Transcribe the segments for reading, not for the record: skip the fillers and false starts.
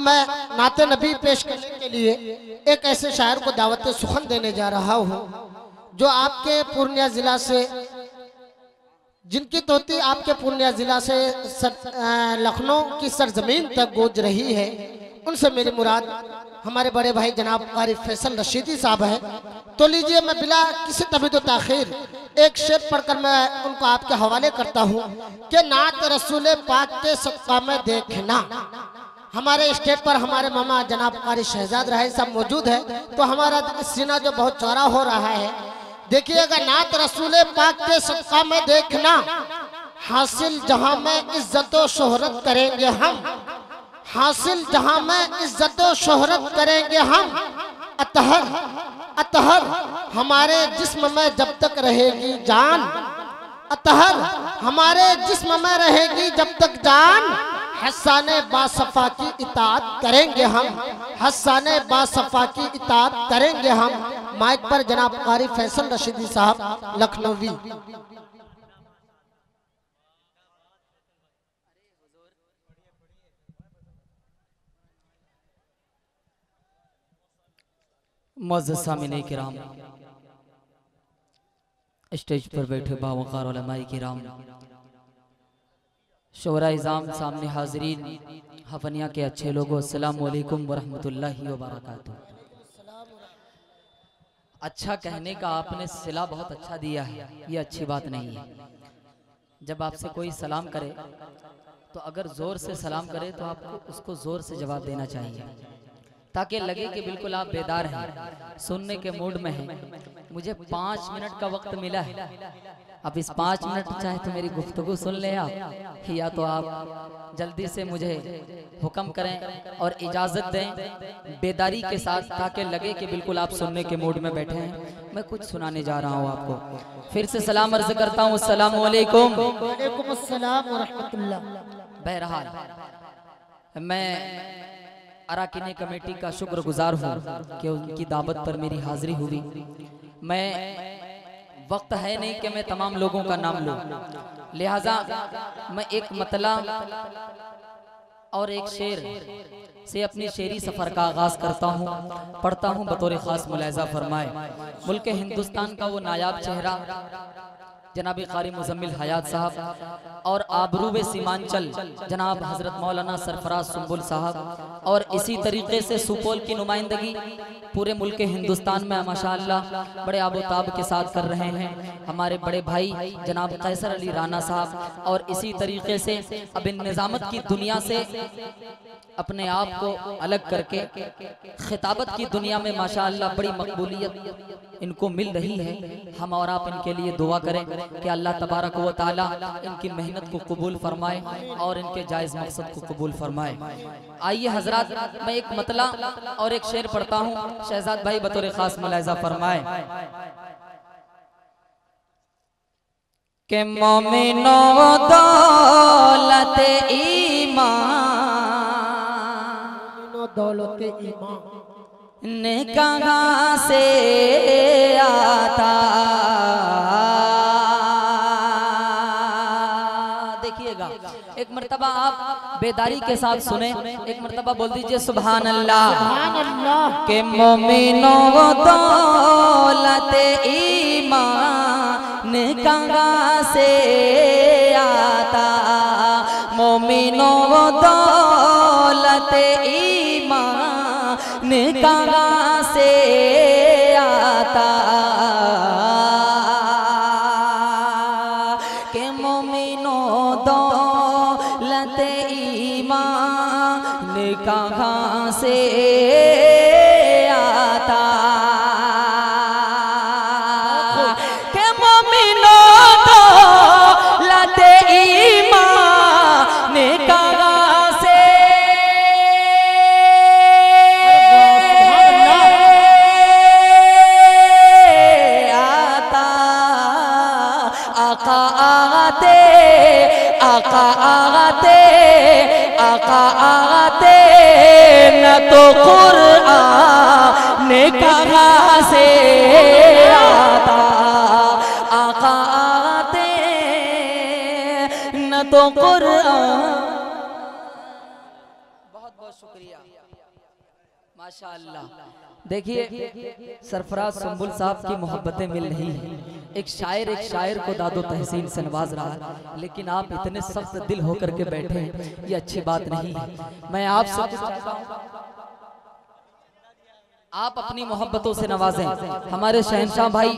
मैं नाते नबी पेश करने के लिए एक ऐसे शायर को दावत सुखन देने जा रहा हूँ जो आपके पूर्णिया जिला से, जिनकी तोती आपके पूर्णिया जिला से लखनऊ की सरजमीन तक गूंज रही है। उनसे मेरी मुराद हमारे बड़े भाई जनाब कारी फैसल रशीदी साहब है। तो लीजिए मैं बिला किसी तबीद ताखीर एक शेर पढ़कर मैं उनको आपके हवाले करता हूँ कि नात रसूल पाक के सदका में देखना। हमारे स्टेज पर हमारे मामा जनाब कारी शहजाद रहे साहब मौजूद है, तो हमारा सीना जो बहुत चौड़ा हो रहा है, देखिएगा। नात रसूल पाक के सदका में देखना, हासिल जहां में इज्जत व शोहरत करेंगे हम, हासिल जहां में इज्जत व शोहरत करेंगे हम। अतहर अतहर हमारे जिस्म में जब तक रहेगी जान, अतहर हमारे जिस्म में रहेगी जब तक जान, हस्साने बासफा की इताअत करेंगे हम, हस्साने बासफा की इताअत करेंगे हम। माइक पर जनाब कारी फैसल रशीदी साहब लखनवी। मुअज़्ज़ज़ सामिने किराम, स्टेज पर बैठे बावक़ार उलमाए किराम, शोरा इज़ाम, सामने हाज़रीन, हफ़निया के अच्छे लोगों, अस्सलामु अलैकुम वरहमतुल्लाहि व बरकातुहू। अच्छा कहने का आपने सिला बहुत अच्छा दिया है, ये अच्छी बात नहीं है। जब आपसे कोई सलाम करे तो अगर ज़ोर से सलाम करे तो आपको उसको ज़ोर से जवाब देना चाहिए, ताकि लगे कि बिल्कुल आप बेदार हैं, सुनने के मूड में हैं। मुझे 5 मिनट का वक्त मिला है, अब इस 5 मिनट चाहे तो मेरी गुफ्तगू सुन लें आप, या तो आप जल्दी से मुझे हुक्म करें और इजाज़त दें बेदारी के साथ, ताकि लगे कि बिल्कुल आप सुनने के मूड में बैठे हैं। मैं कुछ सुनाने जा रहा हूँ आपको। फिर से सलाम अर्ज़ करता हूँ, अस्सलामु अलैकुम। वालेकुम अस्सलाम व रहमतुल्लाह। बहरहाल मैं अराकीन कमेटी का शुक्रगुजार हूँ कि उनकी दावत पर मेरी हाजिरी हुई। मैं वक्त है नहीं कि मैं तमाम लोगों का नाम लूँ, लिहाजा मैं एक मतला और एक शेर से अपनी शेरी सफ़र का आगाज़ करता हूँ, पढ़ता हूँ बतौर ख़ास मुलाहिज़ा फरमाए। मुल्क हिंदुस्तान का वो नायाब चेहरा जनाब कारी मुज़म्मिल हयात साहब और आबरूबे सीमांचल जनाब हज़रत मौलाना सरफराज सुंबुल साहब, और इसी तरीके से सुपौल की नुमाइंदगी पूरे मुल्क हिंदुस्तान में माशाअल्लाह बड़े आबोताब के साथ कर रहे हैं हमारे बड़े भाई जनाब कैसर अली राना साहब। और इसी तरीके से अब इन निज़ामत की दुनिया से अपने आप को अलग करके खिताबत की दुनिया में माशाअल्लाह बड़ी मकबूलियत इनको मिल रही है। हम और आप इनके लिए दुआ करें कि अल्लाह तबारक व तआला इनकी मेहनत को कबूल फरमाए और इनके जायज़ मकसद को कबूल फरमाए। आइए हजरात, मैं एक मतला और एक शेर पढ़ता हूँ, शहजाद भाई बतौर खास मुलाहिज़ा फरमाए कि मोमिनो दौलत दौलत ईमान ने कहाँ से आता। देखिएगा, एक मर्तबा आप बेदारी के साथ सुने, एक मर्तबा बोल दीजिए सुभान अल्लाह। के मोमिनो दौलत ईमान ने कहाँ से आता, मोमिनो दौलत ईमान ने कहाँ से आता। के मोमिनो दौलत ईमान ने कहाँ से आता। के मोमिनो दौलत ईमान ने कहाँ से आता। आका आते आका आते आका आते न तो कुरआन ने कहाँ से आता। आका आते न तो कुरआन। बहुत बहुत शुक्रिया, माशाअल्लाह। देखिए सरफराज संबुल साहब की मोहब्बतें मिल रही हैं। एक शायर को दादो तहसीन से नवाज रहा है, लेकिन आप इतने सख्त दिल होकर के बैठे हैं, ये अच्छी बात नहीं है। मैं आपसे कुछ चाहता हूं, आप अपनी मोहब्बतों से नवाजें हमारे शहंशाह भाई,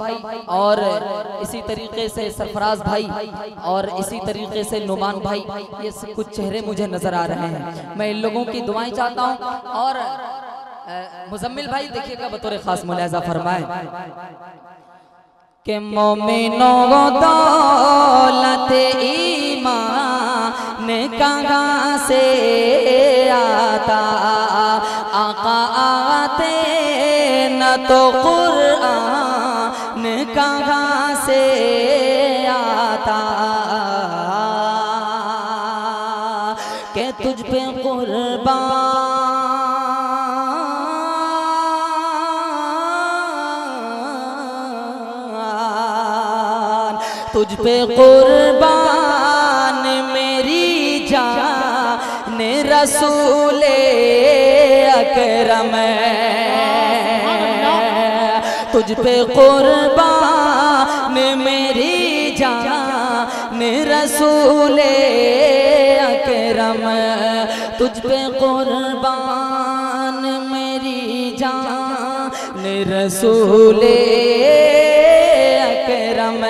और इसी तरीके से सरफराज भाई, और इसी तरीके से नुमान भाई। ये कुछ चेहरे मुझे नजर आ रहे हैं, मैं इन लोगों की दुआएं चाहता हूं। और मुजम्मिल भाई देखिएगा बतौर खास मुलाजा फरमाए कि मोमिनों दौलत ईमान कहाँ से आता, आका आते न तो कुरान कहाँ से आता, के तुझ पे कुर्बान तुझ पे कुर्बान मेरी जान रसूले अकरम, तुझ पे कुर्बान मेरी जान रसूले अकरम, तुझ पे कुर्बान मेरी जान रसूले अकरम,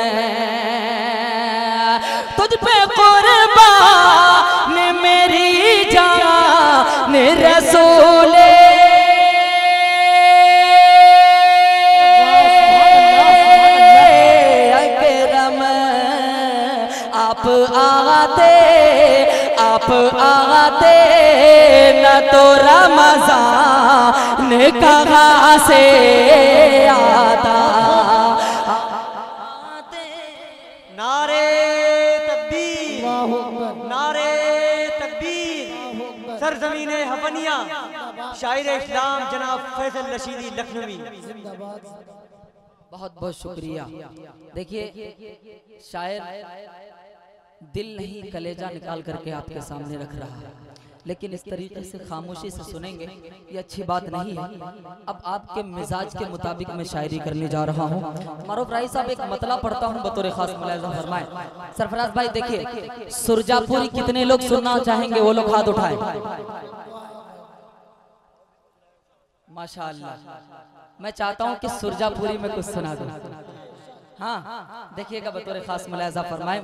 तुझ पे कुर्बान मेरी जान रसूले अकरम, आप आते न तो रमज़ान कहाँ से आता, नारे तकबीर, नारे तकबीर। सरजमीने हफनिया, शायर इस्लाम जनाब फैसल रशीदी लखनवी। बहुत बहुत शुक्रिया। देखिए शायर दिल नहीं कलेजा निकाल करके आपके सामने रख रहा है, लेकिन इस तरीके से खामोशी से सुनेंगे ये अच्छी बात नहीं है। अब आपके मिजाज के मुताबिक मैं शायरी करने जा रहा हूँ। मारूफ राही साहब एक मतला पढ़ता हूँ बतौर खास मुलाहिजा फरमाए। सरफराज भाई देखिए सुरजापुरी कितने लोग सुनना चाहेंगे वो लोग हाथ उठाए। माशाअल्लाह, मैं चाहता हूँ कि सुरजापुरी में कुछ सुना दूं। हाँ देखिएगा बतौर खास मुलाहिजा फरमाए।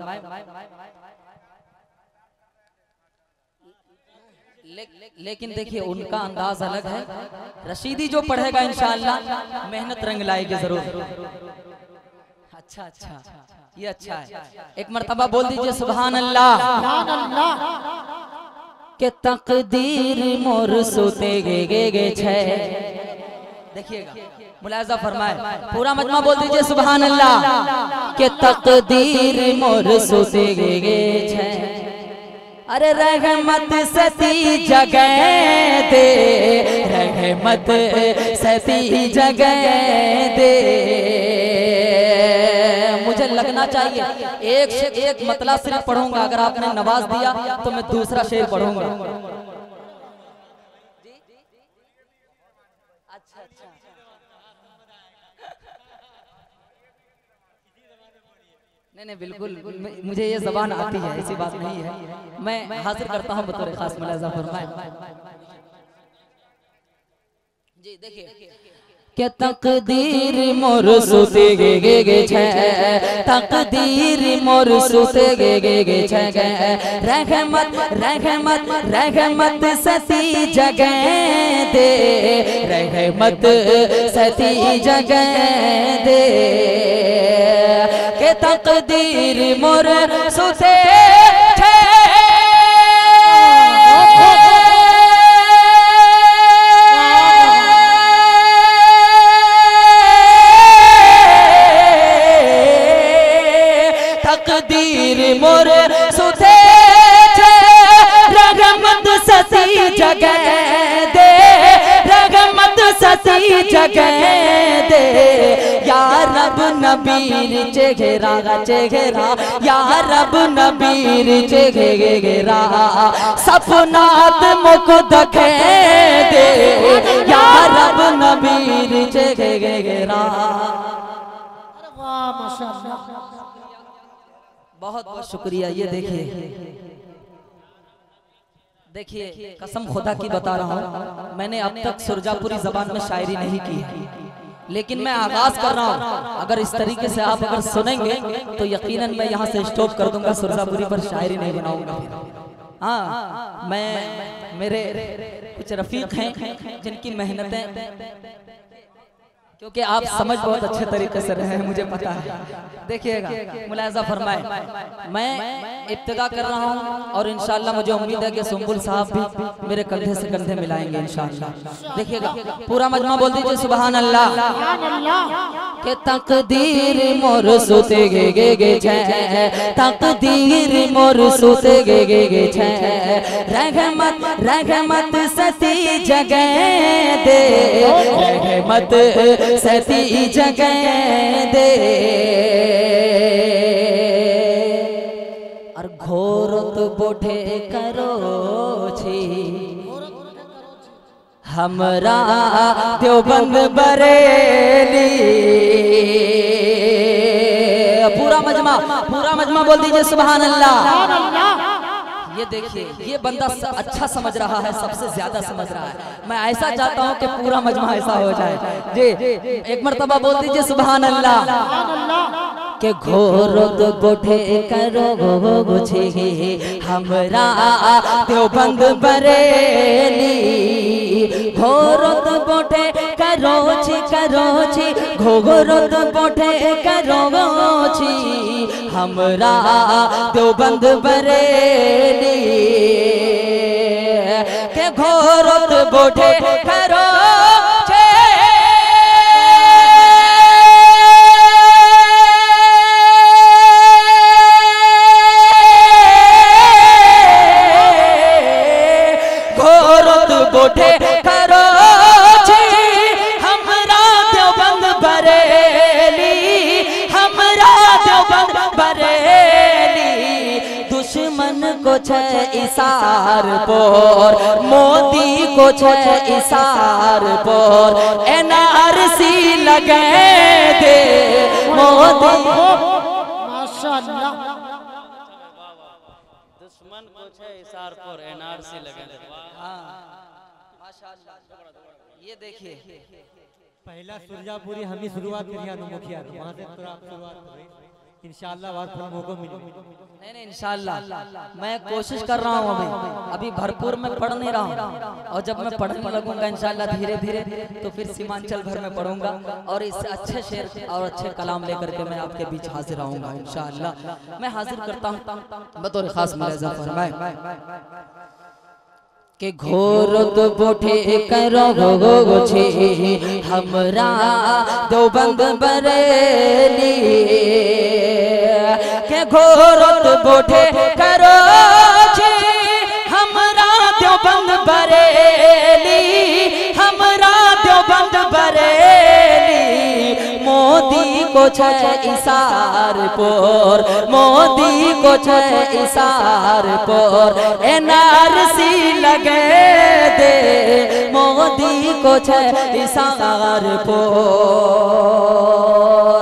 लेकिन देखिए उनका अंदाज अलग है। रशीदी जो पढ़ेगा इंशाअल्लाह मेहनत रंग लाएगी जरूर। अच्छा अच्छा ये अच्छा है। एक मर्तबा बोल दीजिए सुभान अल्लाह। के तकदीर मोर सुते गे छे। देखिएगा मुलाहिजा फरमाए, पूरा मजमा बोल दीजिए सुभान अल्लाह। के तकदीर मोर सुते गे छे। अरे रहमत सती जगह दे, रहमत सती जगह दे। मुझे लगना चाहिए एक से एक मतला सिर्फ पढ़ूंगा, अगर आपने नवाज दिया तो मैं दूसरा शेर पढ़ूंगा। अच्छा अच्छा नहीं बिल्कुल मुझे ये जबान आती है, ऐसी बात नहीं है। मैं हाजिर करता हूँ बतौर खास मुलाहिजा फरमाए। जी देखिए के तकदीर मोर सुते गे छे, तकदीर मोर सुते गे छे। रहमत रहमत रहमत सती जगह दे, रहमत सती जगह दे। के तकदीर मोर सुते छे, तकदीर मोर सुते छे। रहमत सती जगह दे, रहमत सती जगह दे या रब नबीर चेहरा या रब नबीर चेहरा सपनात मुख दखे दे या रब नबीर चेहरा। वाह माशाअल्लाह, बहुत बहुत शुक्रिया। ये देखिए कसम खुदा की बता रहा हूँ, मैंने अब तक सुरजापुरी जबान में शायरी नहीं की है, लेकिन मैं आगाज कर रहा हूँ। अगर इस तरीके से आप अगर सुनेंगे तो यकीनन मैं यहाँ से स्टॉप कर दूंगा, सुरजापुरी पर शायरी नहीं बनाऊंगा। हाँ, मेरे कुछ रफीक हैं जिनकी मेहनतें, क्योंकि आप समझ बहुत अच्छे तरीके से रहे हैं, मुझे पता है। देखिएगा, मुलाहिजा फरमाए, मैं इब्तिदा कर रहा हूं और इंशाअल्लाह मुझे उम्मीद है कि सुंबुल साहब भी मेरे कंधे से कंधे मिलाएंगे इंशाअल्लाह। देखिएगा, पूरा मजमा बोल दीजिए सुभान अल्लाह। के तकदीर मोर सुते गे छे, तकदीर मोर सुते गे छे, रहमत सती जगह दे, रहमत सती जगह दे, और घोरत बोठे करो छी हमरा देवबंद बरेली। पूरा मजमा बोल दीजिए सुभान अल्लाह। ये देखिए, ये बंदा अच्छा समझ रहा है, सबसे ज्यादा समझ रहा है। मैं ऐसा चाहता हूँ कि पूरा मजमा ऐसा हो जाए। जी एक मर्तबा बोल दीजिए सुभान अल्लाह। के घोरत बोठे करो छे हमरा देवबंद बरेली, घोरत बोठे करो छी घोरत बोठे करो छी हमरा देवबंद बरेली, के घोरत बोठे करो बोठे करो छी हमरा देवबंद बरेली, हमरा देवबंद बरेली, दुश्मन को छे इसार पर, मोदी को छे इसार पर, एनआरसी लगे दे मोदी। माशाअल्लाह, दुश्मन को छे इसार पर एनआरसी लगे दे। ये देखिए, पहला सुरजापुरी हम ही शुरुआत करिए मुखिया, वहां से थोड़ा शुरुआत करें इंशाअल्लाह, बाद में मौका मिलेगा। नहीं इंशाअल्लाह मैं कोशिश कर रहा हूँ, अभी भरपूर मैं पढ़ नहीं रहा हूँ, और जब मैं पढ़ने लगूंगा इंशाअल्लाह धीरे धीरे तो फिर सीमांचल भर में पढ़ूंगा, और इससे अच्छे शेर और अच्छे कलाम लेकर के मैं आपके बीच हाजिर आऊंगा इंशाअल्लाह। मैं हाजिर करता हूँ बतौर खास मुलाहिजा फरमाए के घोरत बोठे करो छे हमरा देवबंद बरेली, के घोरत बोठे करो छे हमरा देवबंद बरेली, हमरा देवबंद बरेली, मोदी को छे इसार पर, मोदी को छे इसार पर, एनआरसी लगे दे मोदी को छे इसार पर।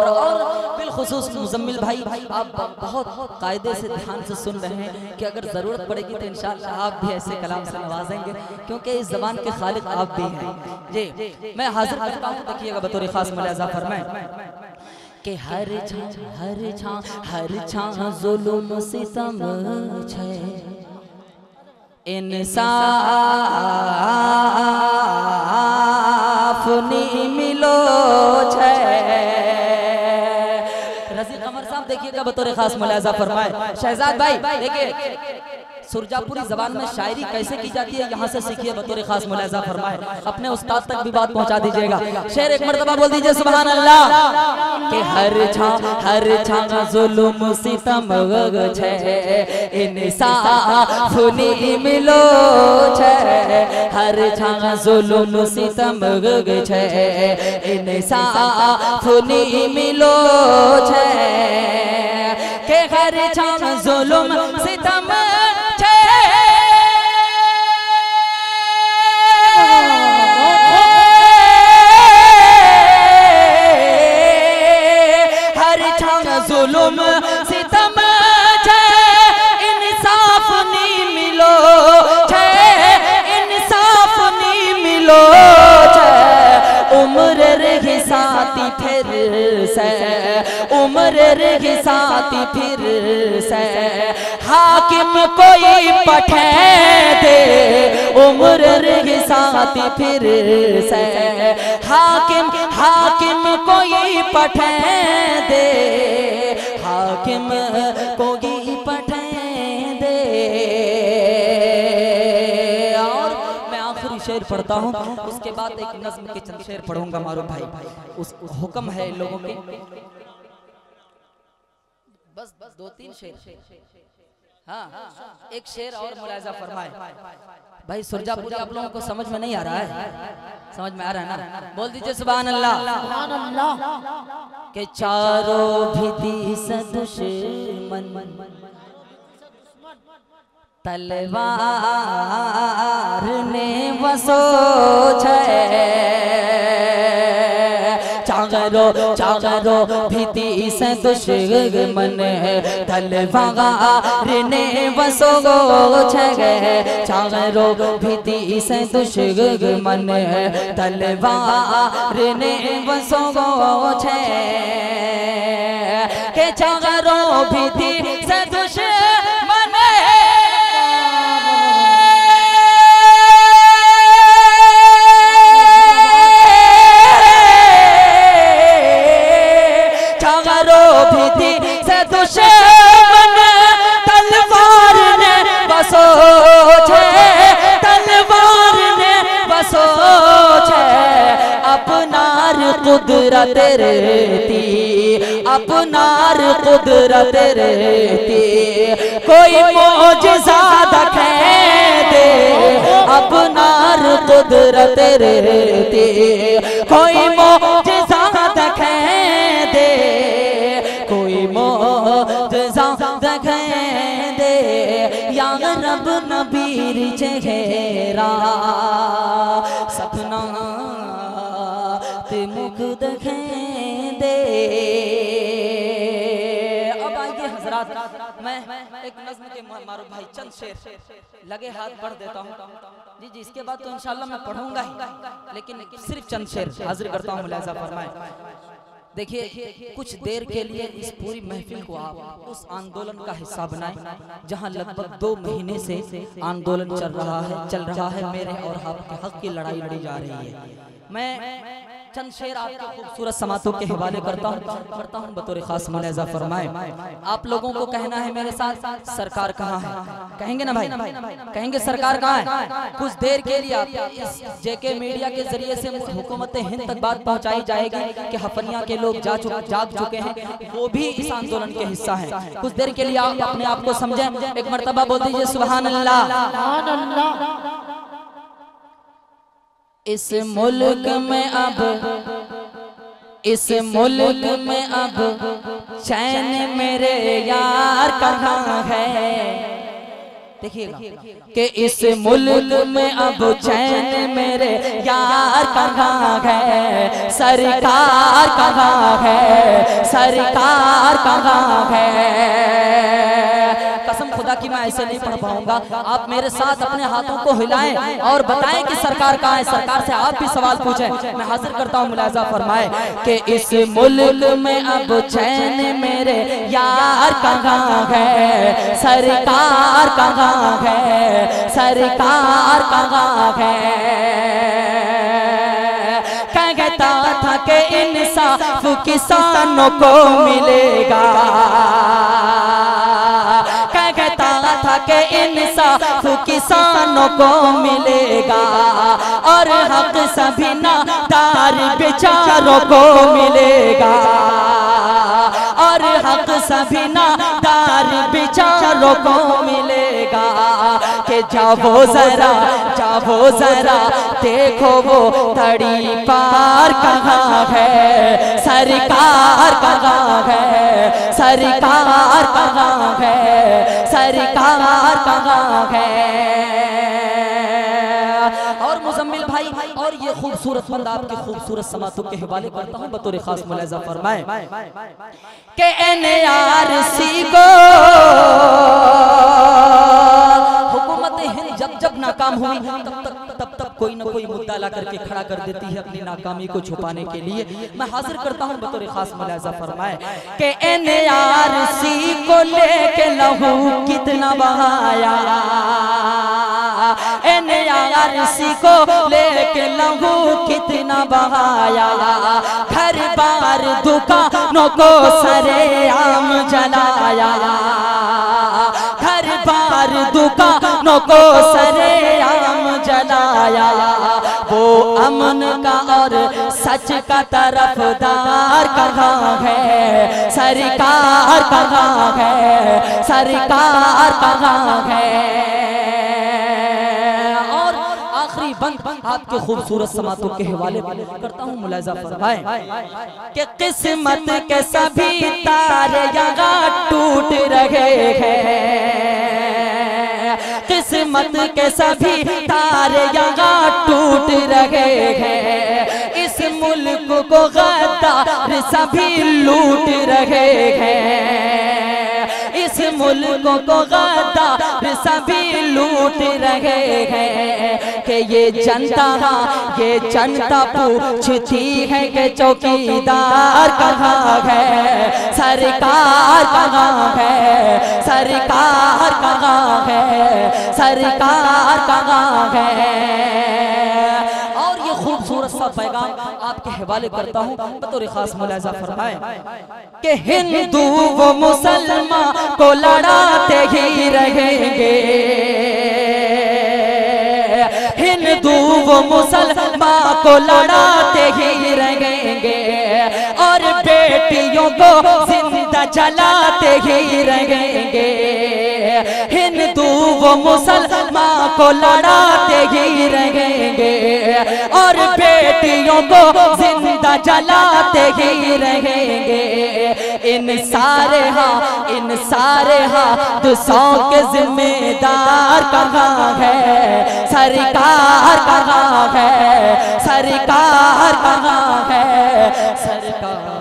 और बिलखुसूस मुजम्मिल भाई, आप बहुत कायदे से ध्यान से सुन रहे हैं कि अगर जरूरत पड़ेगी तो इंशाअल्लाह आप भी ऐसे कलाम से नवाजेंगे, क्योंकि इस जबान के खालिक आप भी हैं। जी मैं हाजिर करता हूँ, देखिएगा बतौर खास मुलाहिजा फरमाए कि हर छा जुल्म सितम छे, इंसाफ नहीं मिलो छे। रज़ी कमर साहब देखिएगा बतौर खास मुलाहिजा फरमाए। शहजाद भाई देखिए, सुरजापुरी जबान में शायरी कैसे की जाती है यहाँ से सीखिए, बतौर खास मुलाजा फरमाए, अपने उस्ताद तक भी बात पहुँचा दीजिएगा। शेर एक मर्तबा बोल दीजिए सुभान अल्लाह। कि हर छा जुल्म सितम छे इंसाफ नी मिलो छे, हर छा जुल्म सितम छे इंसाफ नी मिलो छे, के हर छा जुल्म सितम छे जुल्म सितम छे इंसाफ नी मिलो छे, इंसाफ नी मिलो छे, उम्र रही साथी फिर से, उम्र रही साथी फिर से, हाकिम कोई पठे दे, उम्र रही साथी फिर से, हाकिम कोई पठे दे, हाकिम कोई पठे दे। और मैं आखिरी शेर पढ़ता हूँ, उसके बाद एक नज्म के चंद शेर पढ़ूंगा मारूफ भाई। उस हुक्म है लोगों के, बस 2-3 शेर। हाँ, एक शेर और मुलाजा फरमाए भाई। सुरजापुरी आप लोगों को समझ में नहीं आ रहा है? समझ में आ रहा है ना? बोल दीजिए सुभान अल्लाह। के चारों भी दिस दुश्मन तलवार ने वसो छे, चागरो भीति से दुश्मन तलवार ने वसो छे, चागरो भीति से दुश्मन तलवार ने वसो छे, के चागरो भीति से दुश्मन से दुश्मन तलवार ने बसो छे, तलवार ने बसो छे, अपनार कुदरत रहती, अपनार कुदरत रहती, कोई मौजज़ा दिखे दे, अपनार कुदरत रहती, कोई मौजज़ा दिखे दे, कोई मौजज़ा दिखे दे, या रब नबीर चेहरा सपना ते मुख दिखे दे। अब आइए हजरात, मैं एक नज़्म के मारूफ भाई चंद शेर लगे हाथ पढ़ देता हूँ। जी इसके बाद तो इंशाल्लाह मैं पढ़ूंगा ही, लेकिन सिर्फ चंद शेर हाजिर करता हूँ, मुलाज़ा फरमाए। देखिए, कुछ देर के लिए इस पूरी महफिल को आप उस आंदोलन का हिस्सा बनाएं जहां लगभग 2 महीने से आंदोलन चल रहा है, मेरे और आपके हक की लड़ाई लड़ी जा रही है। मैं चंद शेर आपके खूबसूरत समातों के हवाले करता हूँ बतौर खास मुलाज़ा फरमाए। आप लोगों को कहना है मेरे साथ, सरकार कहाँ है? कहेंगे ना भाई? कहेंगे सरकार कहाँ है? कुछ देर के लिए आप इस जेके मीडिया के जरिए से हुकूमत हिंद तक बात पहुँचाई जाएगी कि हफनिया के लोग जाग चुके हैं, वो भी इस आंदोलन के हिस्सा है। कुछ देर के लिए आप अपने आप को समझें, एक मर्तबा बोल दीजिए सुभान अल्लाह। इस मुल्क में अब, इस मुल्क में अब चैन मेरे यार कहाँ है? देखिएगा कि इस मुल्क में अब चैन मेरे यार कहाँ है? सरकार कहाँ है? सरकार कहाँ है? कसम खुदा की मैं ऐसे नहीं पढ़ पाऊंगा, आप मेरे साथ अपने हाथों को हिलाएं और बताएं कि सरकार कहाँ है। सरकार से आप भी सवाल पूछें, मैं हाजिर करता हूँ, मुलाज़ा फरमाए कि इस मुल्क में अब चैन मेरे यार कहाँ है? सरकार कहाँ है? सरकार कहाँ है? कहता था कि इंसाफ किसानों को मिलेगा, कहता कहता था कि इंसाफ किसानों को मिलेगा और हक सभी नादार बेचारों को मिलेगा और हक सभी नादार बेचारों को मिलेगा। कि जाओ जरा देखो वो तड़ी पार कहाँ है, सरकार कहाँ है, सरकार कहाँ है, सरकार कहाँ है। और मुजम्मिल भाई और ये खूबसूरत बंदा आपके खूबसूरत समातों के हवाले करता हूँ बतौर खास मुलाजा फरमाए कि NRC को हुकूमत हिंद जब नाकाम हुई तब कोई ना कोई मुद्दा ला करके खड़ा कर देती है अपनी नाकामी को छुपाने के लिए। मैं हाजिर करता हूँ बतौर खास मुलाजा फरमाए कि NRC को लेके लहू कितना बहाया, NRC को लेके लहू कितना बहाया, घर बार दुकानों को सरेआम जलाया, घर बार दुकानों को सरेआम जलाया। वो अमन का और सच का तरफदार कहाँ है, सरकार कहाँ है, सरकार कहाँ है। और आखिरी बंद आपके खूबसूरत समातों के हवाले करता हूँ मुलाजा फरमाए कि किस्मत के सभी तारे यहाँ टूट रहे हैं, किस्मत के सभी तारे यहाँ टूट रहे हैं, इस मुल्क को गद्दार सभी लूट रहे हैं, इस मुल्क को गद्दार सभी लूट रहे हैं। कि ये जनता पूछती है कि चौकीदार कहाँ है, सरकार कहाँ है, सरकार कहाँ है, सरकार कहाँ है। और ये खूबसूरत सा पैगाम आपके हवाले करता हूँ बतौर खास मुलाजा फरमाए कि हिंदू वो मुसलमान को लड़ाते ही रहेंगे, हिंदू वो मुसलमान को लड़ाते ही रहेंगे और बेटियों को जिंदा जलाते ही रहेंगे, हिंदू वो मुसलमान को लड़ाते ही रहेंगे और बेटियों को जिंदा जलाते ही रहेंगे। इन सारे हादसों के जिम्मेदार कहाँ है, सरकार कहाँ है, सरकार कहाँ है, सरकार